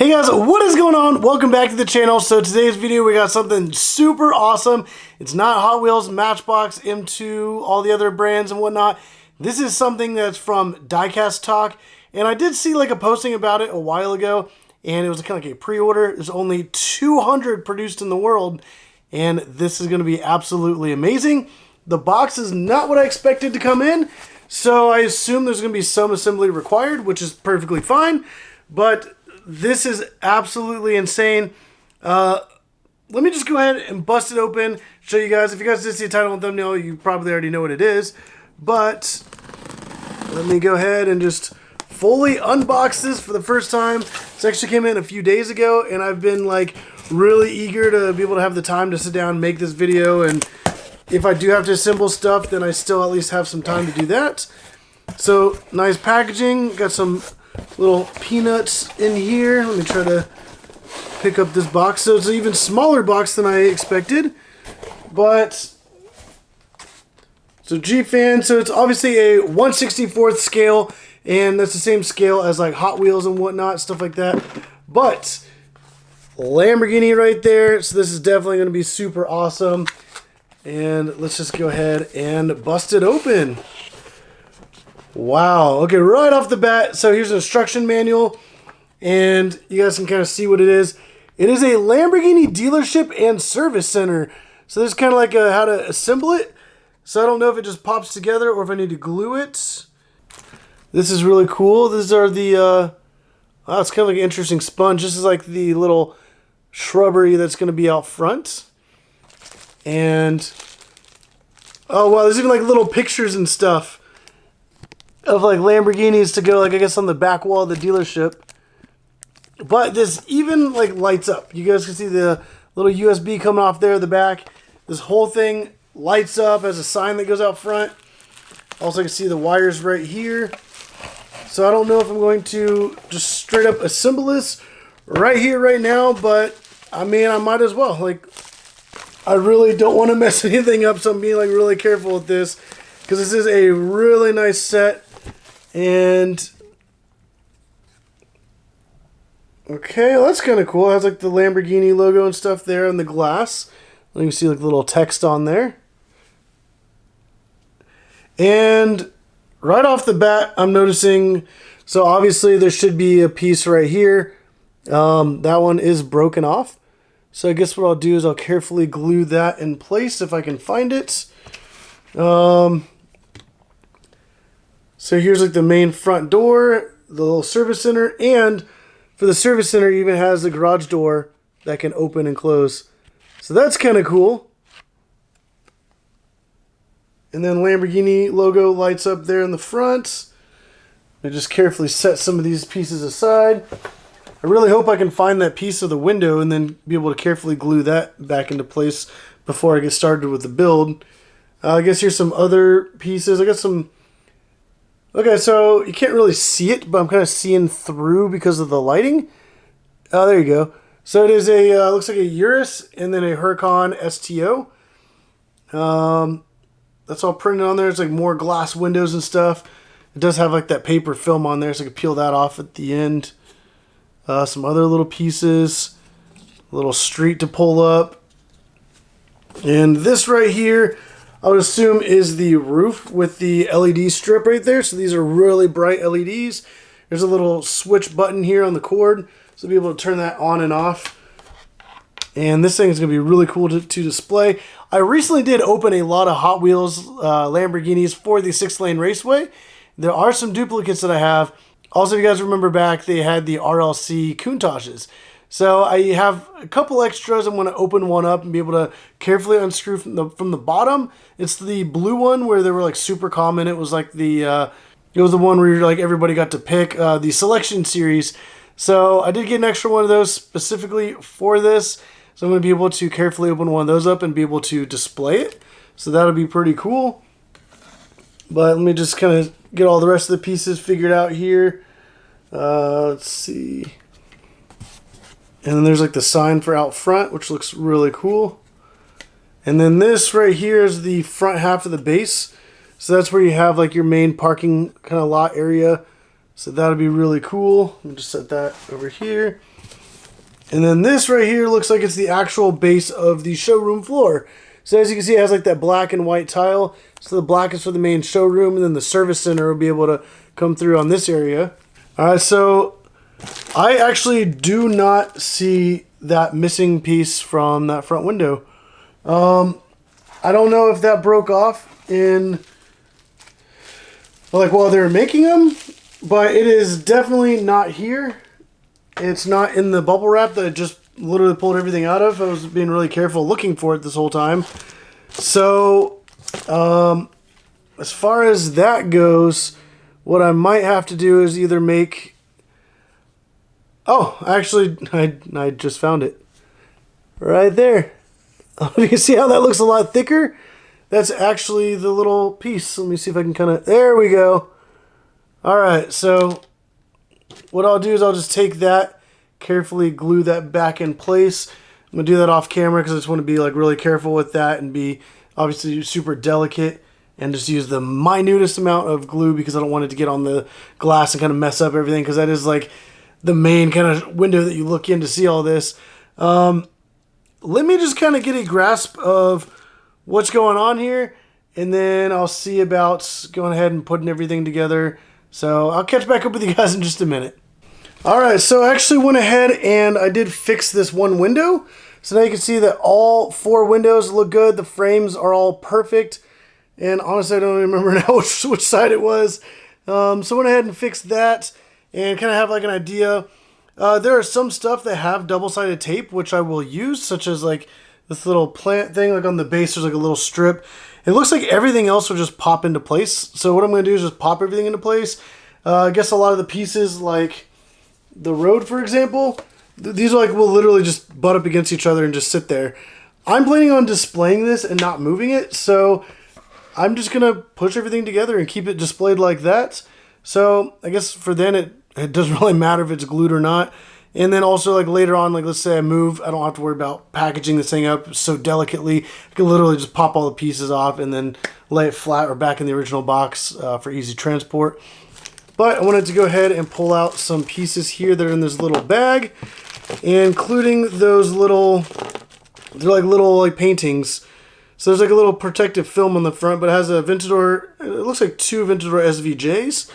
Hey guys, what is going on? Welcome back to the channel. So today's video, we got something super awesome. It's not Hot Wheels, Matchbox, M2, all the other brands and whatnot. This is something that's from Diecast Talk. And I did see like a posting about it a while ago, and it was kind of like a pre-order. There's only 200 produced in the world, and this is going to be absolutely amazing. The box is not what I expected to come in, so I assume there's going to be some assembly required, which is perfectly fine. But this is absolutely insane. Let me just go ahead and bust it open, show you guys. If you guys did see the title and thumbnail, you probably already know what it is. But let me go ahead and just fully unbox this for the first time. This actually came in a few days ago, and I've been like really eager to be able to have the time to sit down and make this video. And if I do have to assemble stuff, then I still at least have some time to do that. So nice packaging. Got some little peanuts in here. Let me try to pick up this box. So it's an even smaller box than I expected. But so G Fans, so it's obviously a 1/64th scale, and that's the same scale as like Hot Wheels and whatnot, stuff like that. But Lamborghini right there. So this is definitely going to be super awesome. And let's just go ahead and bust it open. Wow. Okay, right off the bat, so here's an instruction manual, and you guys can kind of see what it is. It is a Lamborghini dealership and service center. So this is kind of like how to assemble it. So I don't know if it just pops together or if I need to glue it. This is really cool. These are the, oh, it's kind of like an interesting sponge. This is like the little shrubbery that's going to be out front. And, oh wow, there's even like little pictures and stuff of like Lamborghinis to go, like I guess on the back wall of the dealership. But this even like lights up. You guys can see the little USB coming off there at the back. This whole thing lights up as a sign that goes out front. Also, you can see the wires right here. So I don't know if I'm going to just straight up assemble this right here, right now, but I mean, I might as well. Like, I really don't want to mess anything up, so I'm being like really careful with this, because this is a really nice set. And okay, well, that's kind of cool. It has like the Lamborghini logo and stuff there on the glass. You can see like the little text on there. And right off the bat, I'm noticing, so obviously there should be a piece right here. That one is broken off. So I guess what I'll do is I'll carefully glue that in place if I can find it. So here's like the main front door, the little service center, and for the service center, it even has the garage door that can open and close. So that's kind of cool. And then Lamborghini logo lights up there in the front. I just carefully set some of these pieces aside. I really hope I can find that piece of the window and then be able to carefully glue that back into place before I get started with the build. I guess here's some other pieces. I got some... Okay, so you can't really see it, but I'm kind of seeing through because of the lighting. Oh, there you go. So it is a, looks like a Urus and then a Huracan STO. That's all printed on there. It's like more glass windows and stuff. It does have like that paper film on there, so I can peel that off at the end. Some other little pieces. A little street to pull up. And this right here, I would assume is the roof with the LED strip right there. So these are really bright LEDs. There's a little switch button here on the cord, so be able to turn that on and off. And this thing is going to be really cool to display. I recently did open a lot of Hot Wheels Lamborghinis for the 6-lane raceway. There are some duplicates that I have. Also, if you guys remember back, they had the RLC Countaches. So I have a couple extras. I'm going to open one up and be able to carefully unscrew from the bottom. It's the blue one where they were like super common. It was like the it was the one where like everybody got to pick the selection series. So I did get an extra one of those specifically for this. So I'm going to be able to carefully open one of those up and be able to display it. So that'll be pretty cool. But let me just kind of get all the rest of the pieces figured out here. Let's see. And then there's like the sign for out front, which looks really cool. And then this right here is the front half of the base. So that's where you have like your main parking kind of lot area. So that'll be really cool. Let me just set that over here. And then this right here looks like it's the actual base of the showroom floor. So as you can see, it has like that black and white tile. So the black is for the main showroom, and then the service center will be able to come through on this area. All right, so I actually do not see that missing piece from that front window. I don't know if that broke off in, like, while they were making them, but it is definitely not here. It's not in the bubble wrap that I just literally pulled everything out of. I was being really careful looking for it this whole time. So, as far as that goes, what I might have to do is either make... Oh, actually, I just found it. Right there. You can see how that looks a lot thicker? That's actually the little piece. Let me see if I can kind of... There we go. Alright, so what I'll do is I'll just take that, carefully glue that back in place. I'm going to do that off camera because I just want to be like really careful with that and be obviously super delicate and just use the minutest amount of glue because I don't want it to get on the glass and kind of mess up everything, because that is like the main kind of window that you look in to see all this. Let me just kind of get a grasp of what's going on here, and then I'll see about going ahead and putting everything together. So I'll catch back up with you guys in just a minute. Alright, so I actually went ahead and I did fix this one window. So now you can see that all 4 windows look good. The frames are all perfect. And honestly, I don't even remember now which side it was. So I went ahead and fixed that and kind of have like an idea. There are some stuff that have double-sided tape, which I will use, such as like this little plant thing, like on the base, there's like a little strip. It looks like everything else will just pop into place. So what I'm going to do is just pop everything into place. I guess a lot of the pieces, like the road, for example, these are like will literally just butt up against each other and just sit there. I'm planning on displaying this and not moving it, so I'm just going to push everything together and keep it displayed like that. So I guess for then it doesn't really matter if it's glued or not. And then also, like later on, like let's say I move, I don't have to worry about packaging this thing up so delicately. I can literally just pop all the pieces off and then lay it flat or back in the original box for easy transport. But I wanted to go ahead and pull out some pieces here that are in this little bag, including those little, they're like little like paintings. So there's like a little protective film on the front, but it has a Aventador, it looks like 2 Aventador SVJs. I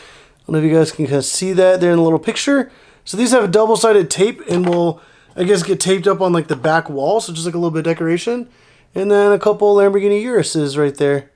don't know if you guys can kind of see that there in the little picture. So these have double-sided tape and will, I guess, get taped up on like the back wall, so just like a little bit of decoration. And then a couple Lamborghini Uruses right there.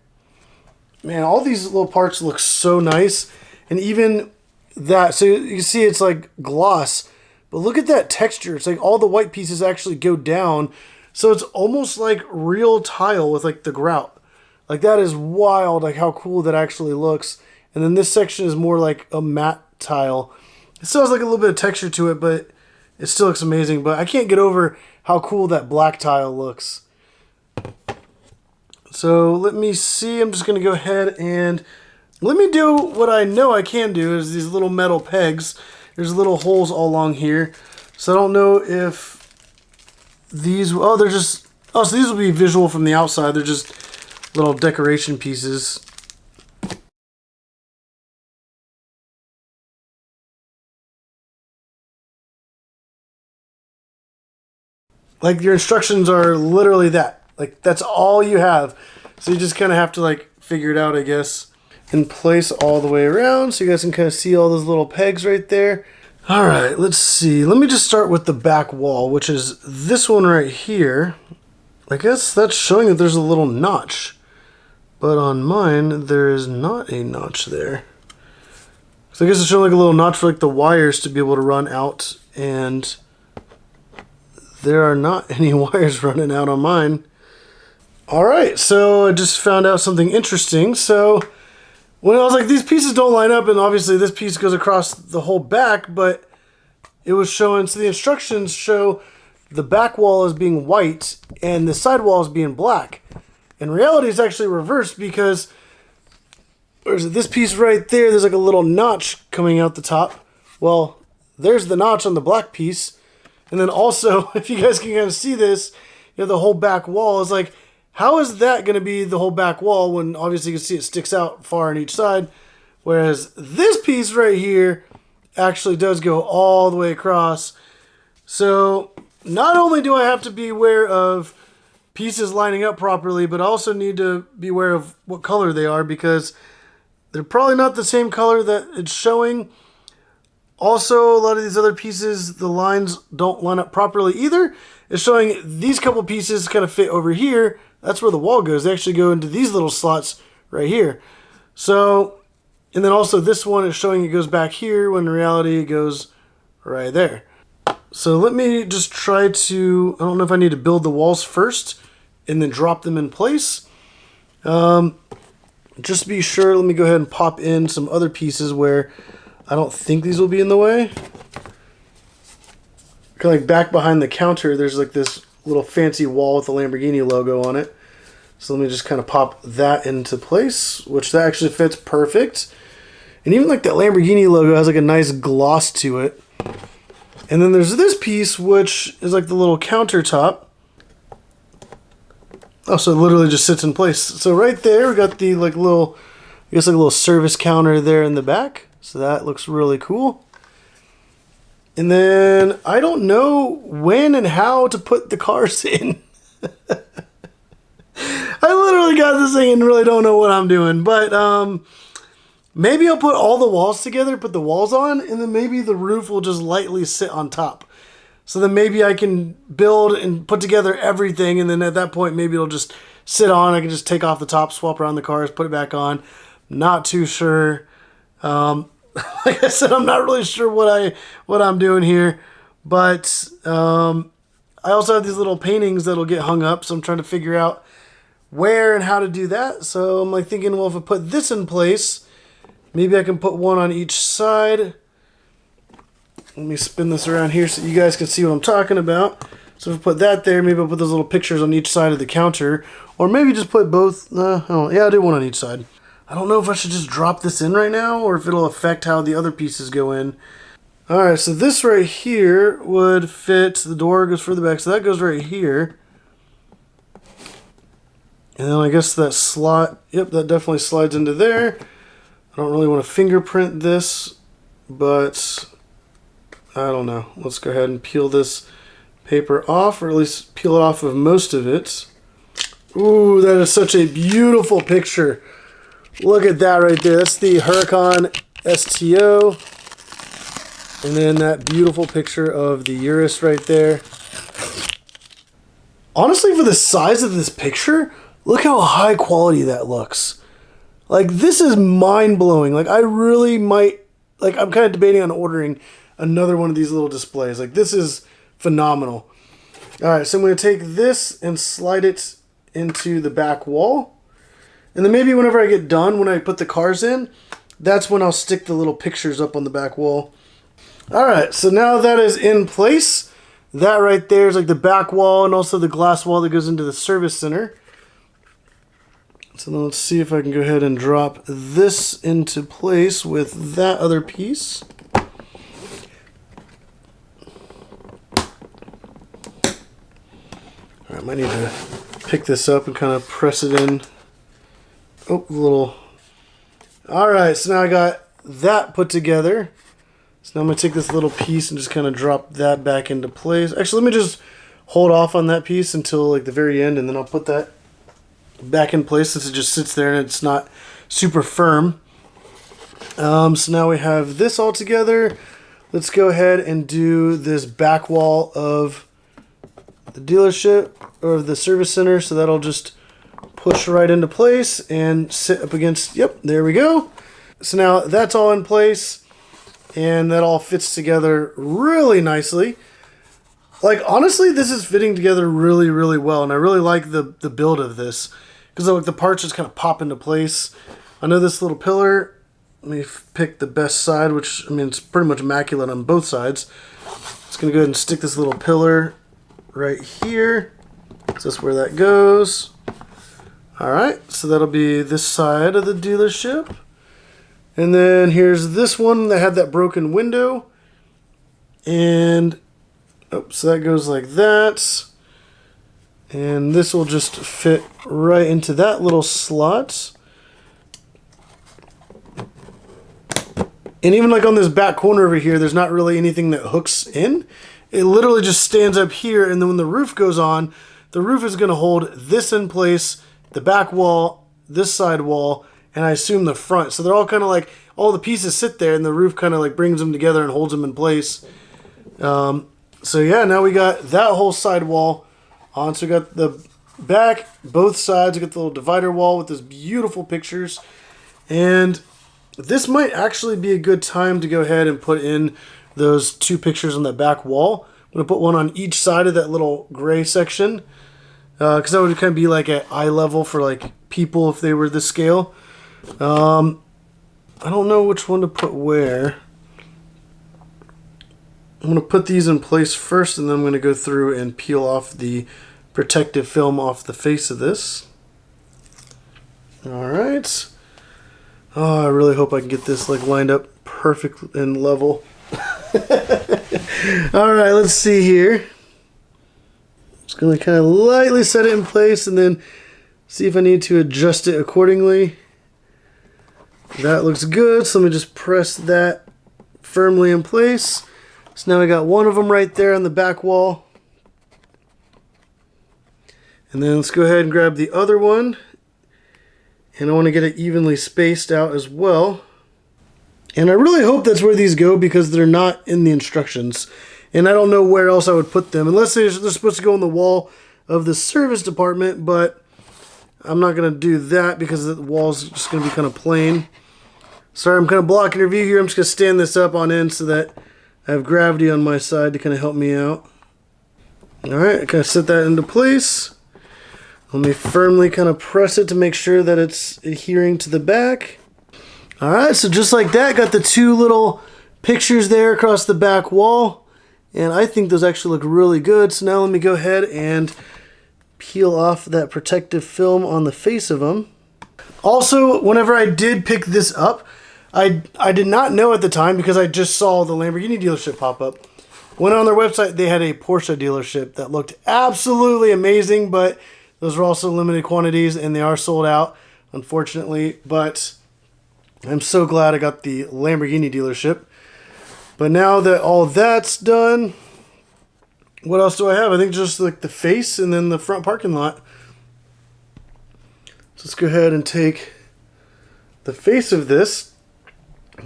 Man, all these little parts look so nice. And even that, so you can see it's like gloss, but look at that texture. It's like all the white pieces actually go down. So it's almost like real tile with like the grout. Like that is wild, like how cool that actually looks. And then this section is more like a matte tile. It still has like a little bit of texture to it, but it still looks amazing. But I can't get over how cool that black tile looks. So let me see. I'm just going to go ahead and let me do what I know I can do is these little metal pegs. There's little holes all along here. So I don't know if these, oh, they're just, oh, so these will be visual from the outside. They're just little decoration pieces. Like your instructions are literally that. Like that's all you have. So you just kind of have to like figure it out, I guess. And place all the way around so you guys can kind of see all those little pegs right there. All right, let's see. Let me just start with the back wall, which is this one right here. I guess that's showing that there's a little notch. But on mine, there is not a notch there. So I guess it's showing like a little notch for like the wires to be able to run out, and there are not any wires running out on mine. Alright, so I just found out something interesting. So when I was like, these pieces don't line up, and obviously this piece goes across the whole back, but it was showing, so the instructions show the back wall as being white and the side wall as being black. In reality, it's actually reversed because there's this piece right there, there's like a little notch coming out the top. Well, there's the notch on the black piece. And then also, if you guys can kind of see this, you know, the whole back wall is like, how is that going to be the whole back wall when obviously you can see it sticks out far on each side? Whereas this piece right here actually does go all the way across. So not only do I have to be aware of pieces lining up properly, but I also need to be aware of what color they are, because they're probably not the same color that it's showing. Also, a lot of these other pieces, the lines don't line up properly either. It's showing these couple pieces kind of fit over here. That's where the wall goes. They actually go into these little slots right here. So, and then also this one is showing it goes back here, when in reality it goes right there. So let me just try to, I don't know if I need to build the walls first and then drop them in place. Just to be sure, let me go ahead and pop in some other pieces where I don't think these will be in the way. Kind of like back behind the counter, there's like this little fancy wall with the Lamborghini logo on it. So let me just kind of pop that into place, which that actually fits perfect. And even like that Lamborghini logo has like a nice gloss to it. And then there's this piece, which is like the little countertop. Oh, so it literally just sits in place. So right there, we got the like little, I guess like a little service counter there in the back. So that looks really cool. And then I don't know when and how to put the cars in. I literally got this thing and really don't know what I'm doing. But maybe I'll put all the walls together, put the walls on, and then maybe the roof will just lightly sit on top. So then maybe I can build and put together everything, and then at that point maybe it'll just sit on. I can just take off the top, swap around the cars, put it back on. Not too sure. Like I said, I'm not really sure what I'm doing here, but I also have these little paintings that'll get hung up, so I'm trying to figure out where and how to do that. So I'm like thinking, well, if I put this in place, maybe I can put one on each side. Let me spin this around here so you guys can see what I'm talking about. So if I put that there, maybe I'll put those little pictures on each side of the counter, or maybe just put both. Yeah, I'll do one on each side. I don't know if I should just drop this in right now or if it'll affect how the other pieces go in. Alright, so this right here would fit, the door goes further back, so that goes right here. And then I guess that slot, yep, that definitely slides into there. I don't really want to fingerprint this, but I don't know. Let's go ahead and peel this paper off, or at least peel it off of most of it. Ooh, that is such a beautiful picture. Look at that right there. That's the Huracan STO. And then that beautiful picture of the Urus right there. Honestly, for the size of this picture, look how high quality that looks. Like, this is mind-blowing. Like, I really might, like, I'm kind of debating on ordering another one of these little displays. Like, this is phenomenal. Alright, so I'm going to take this and slide it into the back wall. And then maybe whenever I get done, when I put the cars in, that's when I'll stick the little pictures up on the back wall. Alright, so now that is in place. That right there is like the back wall and also the glass wall that goes into the service center. So then let's see if I can go ahead and drop this into place with that other piece. Alright, I might need to pick this up and kind of press it in. Oh, a little. Alright, so now I got that put together. So now I'm going to take this little piece and just kind of drop that back into place. Actually, let me just hold off on that piece until like the very end, and then I'll put that back in place since it just sits there and it's not super firm. So now we have this all together. Let's go ahead and do this back wall of the dealership or the service center. So that'll just push right into place and sit up against, yep, there we go. So now that's all in place and that all fits together really nicely. Like, honestly, this is fitting together really, really well, and I really like the build of this because like the parts just kind of pop into place. I know this little pillar, let me pick the best side, which, I mean, it's pretty much immaculate on both sides. Just going to go ahead and stick this little pillar right here. So that's where that goes. Alright, so that'll be this side of the dealership. And then here's this one that had that broken window. And, oh, so that goes like that. And this will just fit right into that little slot. And even like on this back corner over here, there's not really anything that hooks in. It literally just stands up here, and then when the roof goes on, the roof is going to hold this in place, the back wall, this side wall, and I assume the front. So they're all kind of like, all the pieces sit there, and the roof kind of like brings them together and holds them in place. So yeah, now we got that whole side wall on. So we got the back, both sides. We got the little divider wall with those beautiful pictures. And this might actually be a good time to go ahead and put in those 2 pictures on that back wall. I'm going to put one on each side of that little gray section. Because that would kind of be like at eye level for like people if they were this scale. I don't know which one to put where. I'm going to put these in place first, and then I'm going to go through and peel off the protective film off the face of this. Alright. Oh, I really hope I can get this like lined up perfect and level. Alright, let's see here. Just going to kind of lightly set it in place and then see if I need to adjust it accordingly. That looks good, so let me just press that firmly in place. So now we got one of them right there on the back wall. And then let's go ahead and grab the other one. And I want to get it evenly spaced out as well. And I really hope that's where these go because they're not in the instructions. And I don't know where else I would put them. Unless they're supposed to go on the wall of the service department. But I'm not going to do that because the wall's just going to be kind of plain. Sorry, I'm kind of blocking your view here. I'm just going to stand this up on end so that I have gravity on my side to kind of help me out. Alright, I kind of set that into place. Let me firmly kind of press it to make sure that it's adhering to the back. Alright, so just like that, got the 2 little pictures there across the back wall. And I think those actually look really good. So now let me go ahead and peel off that protective film on the face of them. Also, whenever I did pick this up, I did not know at the time because I just saw the Lamborghini dealership pop up. Went on their website, they had a Porsche dealership that looked absolutely amazing, but those were also limited quantities and they are sold out, unfortunately. But I'm so glad I got the Lamborghini dealership. But now that all that's done, what else do I have? I think just like the face and then the front parking lot. So let's go ahead and take the face of this.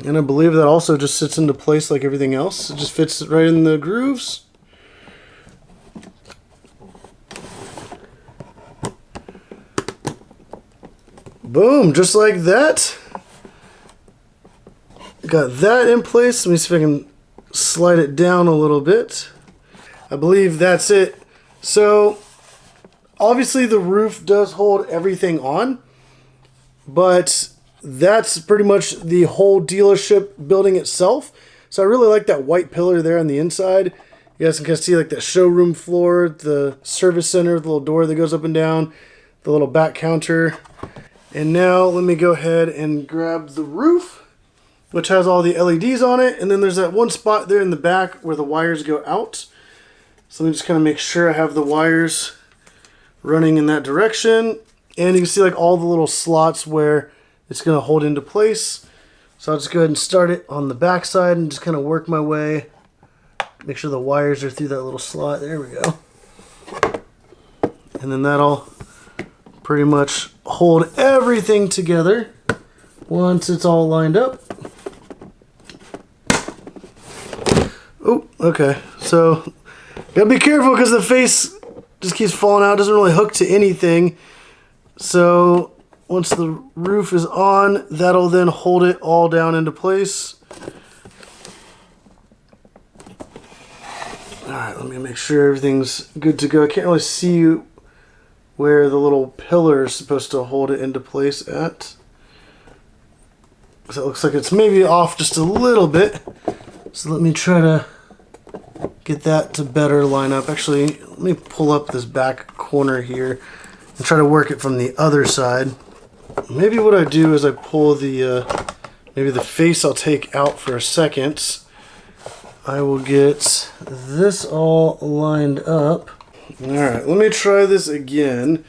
And I believe that also just sits into place like everything else. It just fits right in the grooves. Boom, just like that. Got that in place. Let me see if I can slide it down a little bit. I believe that's it. So, obviously the roof does hold everything on, but that's pretty much the whole dealership building itself. So I really like that white pillar there on the inside. You guys can kind of see like that showroom floor, the service center, the little door that goes up and down, the little back counter. And now let me go ahead and grab the roof, which has all the LEDs on it. And then there's that one spot there in the back where the wires go out. So let me just kind of make sure I have the wires running in that direction. And you can see like all the little slots where it's going to hold into place. So I'll just go ahead and start it on the back side and just kind of work my way. Make sure the wires are through that little slot. There we go. And then that'll pretty much hold everything together once it's all lined up. Oh, okay. So gotta be careful because the face just keeps falling out. It doesn't really hook to anything. So once the roof is on, that'll then hold it all down into place. Alright, let me make sure everything's good to go. I can't really see where the little pillar is supposed to hold it into place at. So it looks like it's maybe off just a little bit. So let me try to get that to better line up. Actually, let me pull up this back corner here and try to work it from the other side. Maybe what I do is I pull the, maybe the face I'll take out for a second. I will get this all lined up. Alright, let me try this again.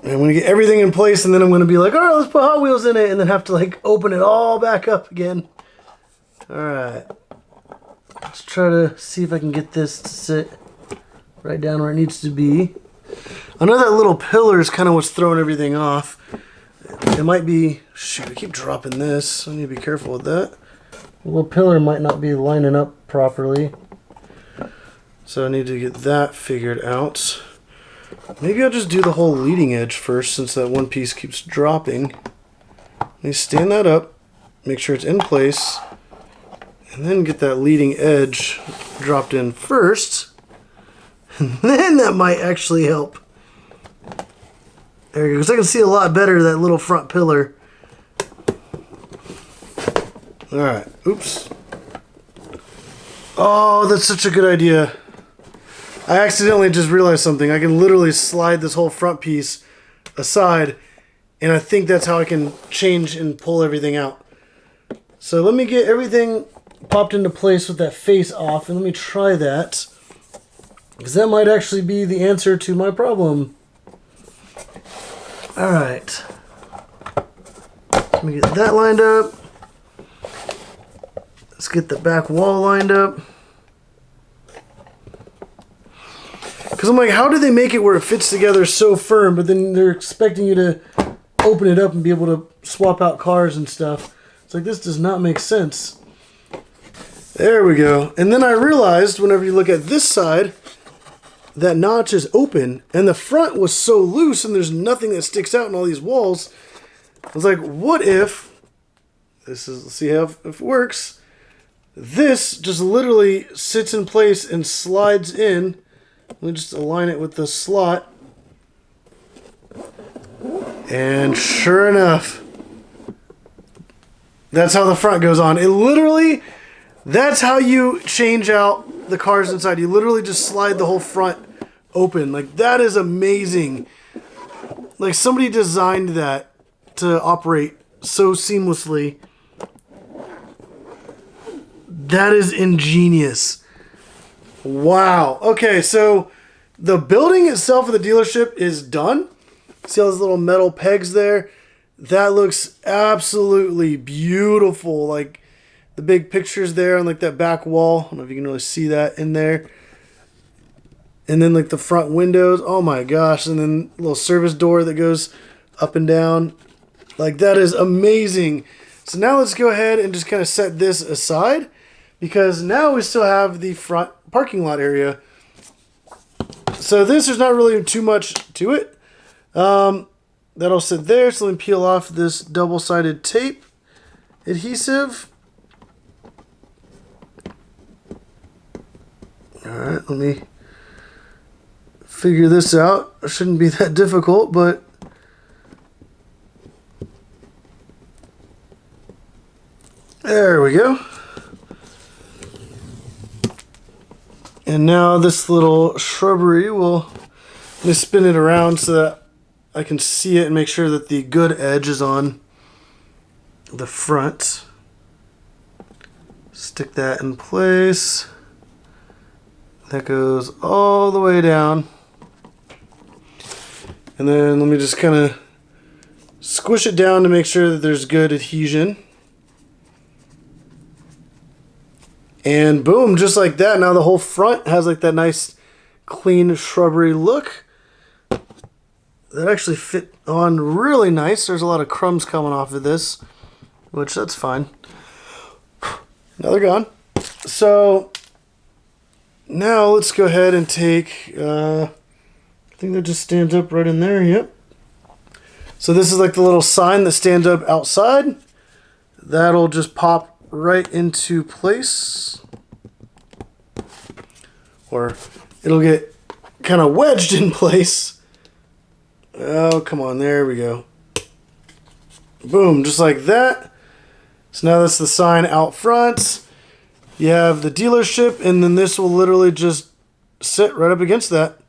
And I'm going to get everything in place, and then I'm going to be like, all right, let's put Hot Wheels in it, and then have to like open it all back up again. All right. Let's try to see if I can get this to sit right down where it needs to be. I know that little pillar is kind of what's throwing everything off. It might be, shoot, I keep dropping this. I need to be careful with that. The little pillar might not be lining up properly. So I need to get that figured out. Maybe I'll just do the whole leading edge first, since that one piece keeps dropping. Let me stand that up, make sure it's in place, and then get that leading edge dropped in first. And then that might actually help. There we go, because I can see a lot better that little front pillar. Alright, oops. Oh, that's such a good idea. I accidentally just realized something. I can literally slide this whole front piece aside, and I think that's how I can change and pull everything out. So let me get everything popped into place with that face off, and let me try that, because that might actually be the answer to my problem. Alright. Let me get that lined up. Let's get the back wall lined up. Because I'm like, how do they make it where it fits together so firm, but then they're expecting you to open it up and be able to swap out cars and stuff? It's like, this does not make sense. There we go. And then I realized, whenever you look at this side, that notch is open, and the front was so loose, and there's nothing that sticks out in all these walls. I was like, what if, let's see how if it works, this just literally sits in place and slides in. Let me just align it with the slot. And sure enough, that's how the front goes on. It literally, that's how you change out the cars inside. You literally just slide the whole front open. Like, that is amazing. Like, somebody designed that to operate so seamlessly. That is ingenious. Wow. Okay, so the building itself of the dealership is done. See all those little metal pegs there? That looks absolutely beautiful. Like, the big pictures there on like that back wall. I don't know if you can really see that in there. And then like the front windows. Oh my gosh. And then a little service door that goes up and down. Like, that is amazing. So now let's go ahead and just kind of set this aside, because now we still have the front parking lot area. So there's not really too much to it. That'll sit there. So let me peel off this double-sided tape adhesive. Alright, let me figure this out. It shouldn't be that difficult, but there we go. And now this little shrubbery will, let me spin it around so that I can see it and make sure that the good edge is on the front. Stick that in place. That goes all the way down. And then let me just kind of squish it down to make sure that there's good adhesion. And boom, just like that. Now the whole front has like that nice clean shrubbery look. That actually fit on really nice. There's a lot of crumbs coming off of this, which that's fine. Now they're gone. So now let's go ahead and take, I think that just stands up right in there. Yep. So this is like the little sign that stands up outside. That'll just pop right into place, or it'll get kind of wedged in place. Oh, come on, there we go. Boom, just like that. So now that's the sign out front. You have the dealership, and then this will literally just sit right up against that.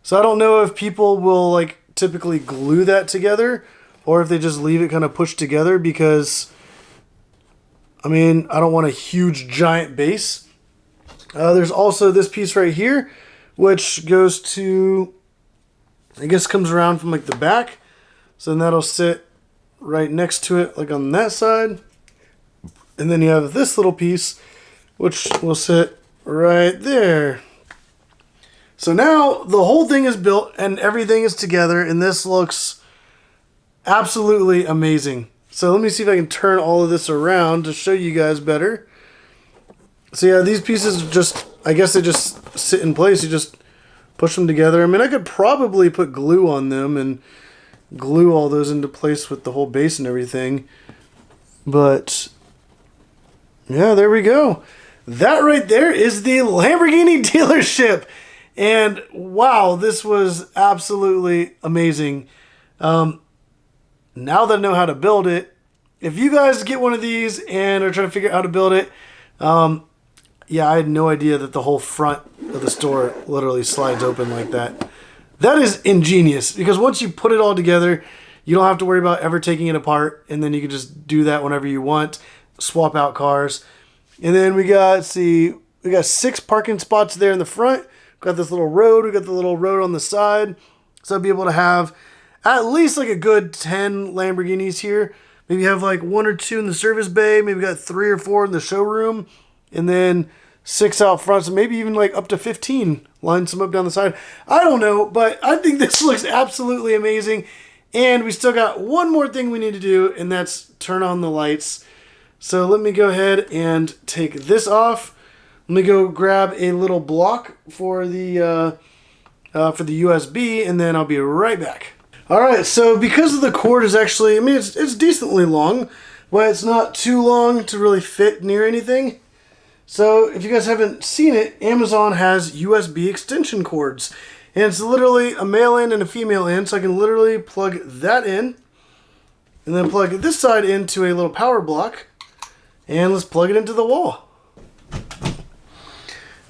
So I don't know if people will like typically glue that together, or if they just leave it kind of pushed together, because I mean, I don't want a huge giant base. There's also this piece right here, which goes to I guess comes around from like the back. So then that'll sit right next to it, like on that side. And then you have this little piece, which will sit right there. So now the whole thing is built and everything is together, and this looks absolutely amazing. So let me see if I can turn all of this around to show you guys better. So yeah, these pieces just, I guess they just sit in place. You just push them together. I mean, I could probably put glue on them and glue all those into place with the whole base and everything. But yeah, there we go. That right there is the Lamborghini dealership. And wow, this was absolutely amazing. Now that I know how to build it, if you guys get one of these and are trying to figure out how to build it, yeah, I had no idea that the whole front of the store literally slides open like that. That is ingenious, because once you put it all together, you don't have to worry about ever taking it apart, and then you can just do that whenever you want, swap out cars. And then we got, let's see, we got 6 parking spots there in the front. We've got this little road. We got the little road on the side. So I'll be able to have at least like a good 10 Lamborghinis here. Maybe have like 1 or 2 in the service bay. Maybe got 3 or 4 in the showroom. And then 6 out front. So maybe even like up to 15. Line some up down the side. I don't know, but I think this looks absolutely amazing. And we still got one more thing we need to do, and that's turn on the lights. So let me go ahead and take this off. Let me go grab a little block for the USB, and then I'll be right back. All right, so because of the cord is actually, I mean, it's decently long, but it's not too long to really fit near anything. So if you guys haven't seen it, Amazon has USB extension cords. And it's literally a male in and a female in, so I can literally plug that in. And then plug this side into a little power block. And let's plug it into the wall.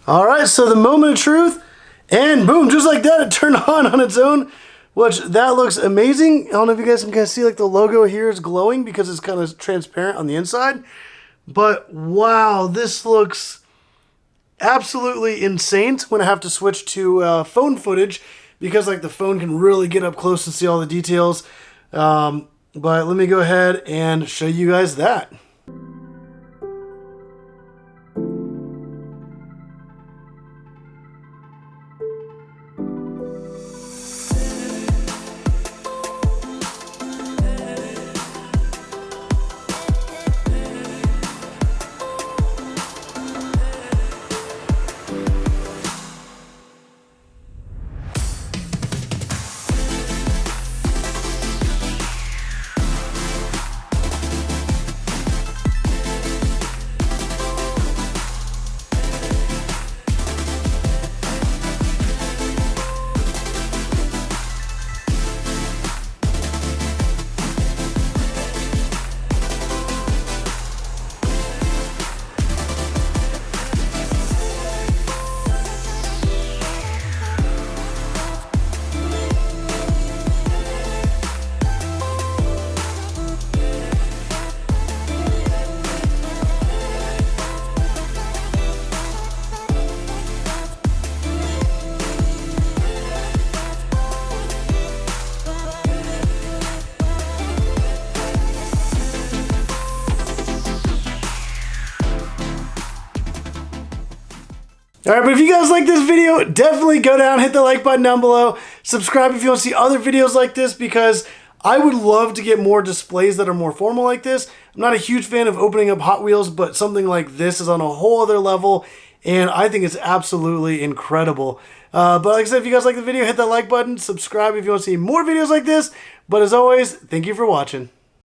Alright, so the moment of truth. And boom, just like that, it turned on its own. Which, that looks amazing. I don't know if you guys can kind of see, like the logo here is glowing because it's kind of transparent on the inside. But wow, this looks absolutely insane when I have to switch to phone footage, because like the phone can really get up close and see all the details. But let me go ahead and show you guys that. Alright, but if you guys like this video, definitely go down, hit the like button down below. Subscribe if you want to see other videos like this, because I would love to get more displays that are more formal like this. I'm not a huge fan of opening up Hot Wheels, but something like this is on a whole other level, and I think it's absolutely incredible. But like I said, if you guys like the video, hit that like button. Subscribe if you want to see more videos like this. But as always, thank you for watching.